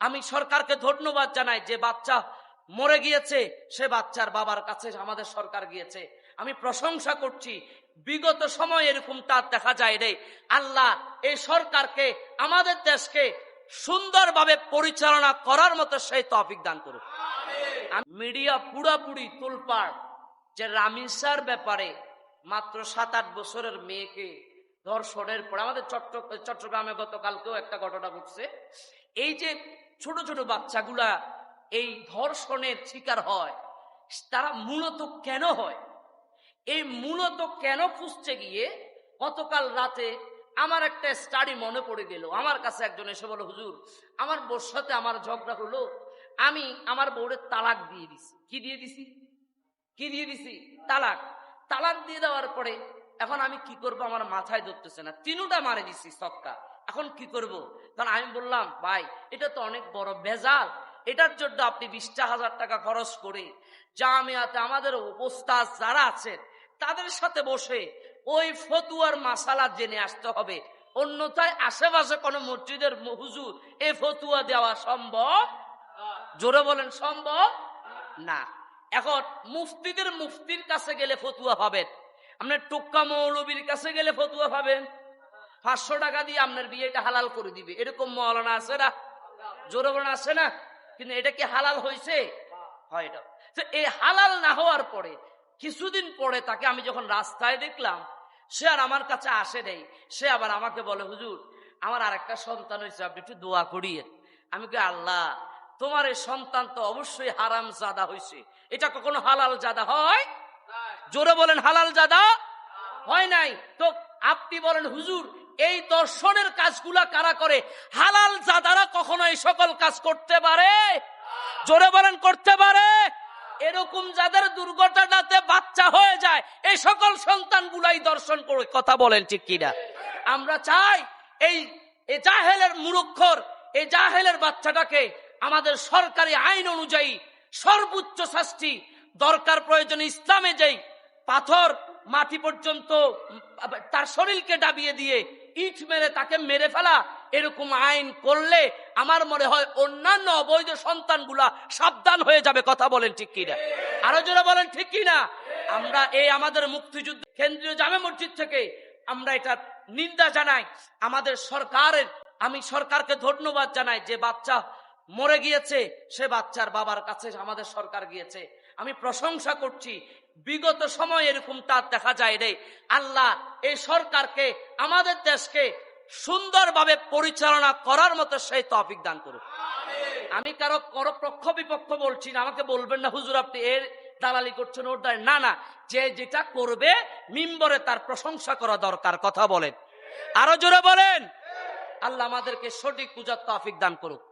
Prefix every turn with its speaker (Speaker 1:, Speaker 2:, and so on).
Speaker 1: আমি সরকারকে ধন্যবাদ জানাই যে বাচ্চা মরে গিয়েছে সে বাচ্চার বাবার কাছে আমাদের সরকার গিয়েছে। আমি প্রশংসা করছি, বিগত সময় এরকমটা দেখা যায় রে। আল্লাহ এই সরকারকে, আমাদের দেশকে সুন্দরভাবে পরিচালনা করার মতো সেই তৌফিক দান করুক। মিডিয়া পুরাপুরি তোলপাড় যে রামিসার ব্যাপারে মাত্র 7-8 বছরের মেয়েকে ধর্ষণের পর আমাদের চট্টগ্রামে গতকালকেও একটা ঘটনা ঘটছে। এই যে ছোট ছোট বাচ্চাগুলা এই ধর্ষণের শিকার হয়, তারা মূলত কেন হয়, এই মূলত কেন খুঁজতে গিয়ে গতকাল রাতে আমার একটা স্টাডি মনে পড়ে গেল। আমার কাছে একজন এসে বলো, হুজুর আমার বউর সাথে আমার ঝগড়া হলো, আমি আমার বউরে তালাক দিয়ে দিছি। কি দিয়ে দিছি? তালাক দিয়ে দেওয়ার পরে এখন আমি কি করব, আমার মাথায় ধরতেছে না। 3টা মারে দিছি ছক্কা, এখন কি করব? কারণ আমি বললাম, ভাই এটা তো অনেক বড় ভেজাল, এটার জন্য আপনি 20,000 টাকা খরচ করে জামিয়াতে আমাদের ওস্তাদ যারা আছেন তাদের সাথে বসে ওই ফতুয়ার মাসালা জেনে আসতে হবে, অন্যথায় আশেপাশে কোনো মসজিদের হুজুর এই ফতুয়া দেওয়া সম্ভব, জোরে বলেন সম্ভব না। এখন মুফতির কাছে গেলে ফতুয়া পাবেন, আপনার টোক্কা মৌলবীর কাছে গেলে ফতুয়া পাবেন, 500 টাকা দিয়ে আপনার বিয়েটা হালাল করে দিবে, এরকম মৌলানা আছে না, জোরে বলেন আছে না? কিন্তু এটা কি হালাল হয়েছে? হয় এটা। তো এই হালাল না হওয়ার পরে কিছুদিন পরে তাকে আমি যখন রাস্তায় দেখলাম, সে আর আমার কাছে আসে নেই, সে আবার আমাকে বলে, হুজুর আমার আরেকটা সন্তান হয়েছে, আপনি একটু দোয়া করিয়ে। আমি কই, আল্লাহ তোমার এই সন্তান তো অবশ্যই হারাম জাদা হয়েছে, এটা কখনো হালাল জাদা হয়? জোরে বলেন হালাল জাদা হয় নাই। তো আপনি বলেন, হুজুর এই দর্শনের কাজগুলা কারা করে? হালাল জাদারা কখনো এই সকল কাজ করতে পারে? জোরে বলেন করতে পারে? এরকম যাদের দুর্ঘটনাতে বাচ্চা হয়ে যায় এই সকল সন্তান গুলাই দর্শন করে। কথা বলেন ঠিক কিনা? আমরা চাই এই জাহেলের মুরুক্ষর, এই জাহেলের বাচ্চাটাকে আমাদের সরকারি আইন অনুযায়ী সর্বোচ্চ শাস্তি দরকার, প্রয়োজন ইসলামে যেই পাথর মাটি পর্যন্ত তার শরীরকে ডাবিয়ে দিয়ে ইট মেরে তাকে মেরে ফেলা, এরকম আইন করলে আমার মনে হয় অন্যান্য অবৈধ সন্তানগুলা সাবধান হয়ে যাবে। কথা বলেন ঠিক কিনা? আরো জোরে বলেন ঠিক কিনা? আমরা এই আমাদের মুক্তিযুদ্ধ কেন্দ্রীয় জামে মসজিদ থেকে আমরা এটা নিন্দা জানাই। আমাদের সরকারের, আমি সরকারকে ধন্যবাদ জানাই যে বাচ্চা মরে গিয়েছে সে বাচ্চার বাবার কাছে আমাদের সরকার গিয়েছে। আমি প্রশংসা করছি, বিগত সময় এরকমটা দেখা যায় রে। আল্লাহ এই সরকারকে, আমাদের দেশকে সুন্দরভাবে পরিচালনা করার মতো সেই তৌফিক দান করুক। আমি কারো পক্ষ বিপক্ষ বলছি না, আমাকে বলবেন না হুজুর আপনি এর দালালি করছেন ওর দায়, না, যে যেটা করবে মিম্বরে তার প্রশংসা করা দরকার। কথা বলেন, আরো জোরে বলেন। আল্লাহ আমাদেরকে সঠিক বুঝার তৌফিক দান করুক।